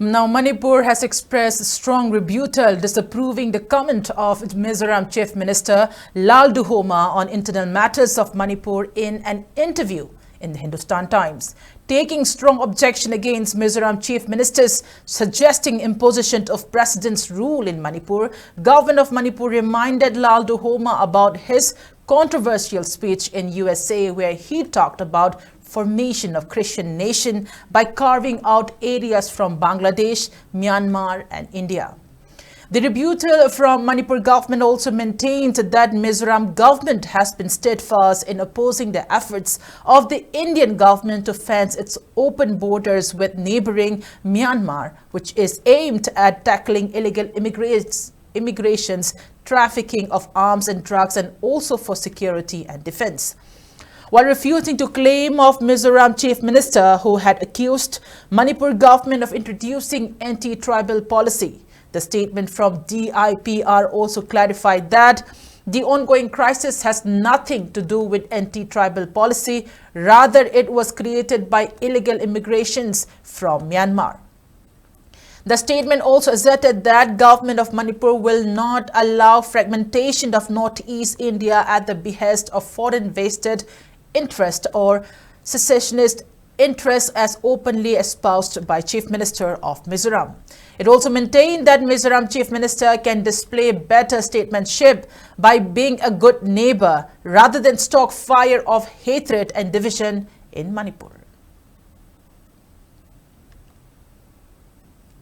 Now, Manipur has expressed strong rebuttal disapproving the comment of Mizoram Chief Minister Lal Duhoma on internal matters of Manipur in an interview in the Hindustan Times, taking strong objection against Mizoram Chief Minister's suggesting imposition of President's rule in Manipur. Government of Manipur reminded Lal Duhoma about his controversial speech in USA, where he talked about formation of Christian nation by carving out areas from Bangladesh, Myanmar and India. The rebuttal from Manipur government also maintained that Mizoram government has been steadfast in opposing the efforts of the Indian government to fence its open borders with neighboring Myanmar, which is aimed at tackling illegal immigrations, trafficking of arms and drugs, and also for security and defense. While refusing to claim of Mizoram Chief Minister, who had accused Manipur government of introducing anti-tribal policy, the statement from DIPR also clarified that the ongoing crisis has nothing to do with anti-tribal policy. Rather, it was created by illegal immigrations from Myanmar. The statement also asserted that government of Manipur will not allow fragmentation of Northeast India at the behest of foreign vested interest or secessionist interests as openly espoused by Chief Minister of Mizoram. It also maintained that Mizoram Chief Minister can display better statesmanship by being a good neighbor rather than stoke fire of hatred and division in Manipur.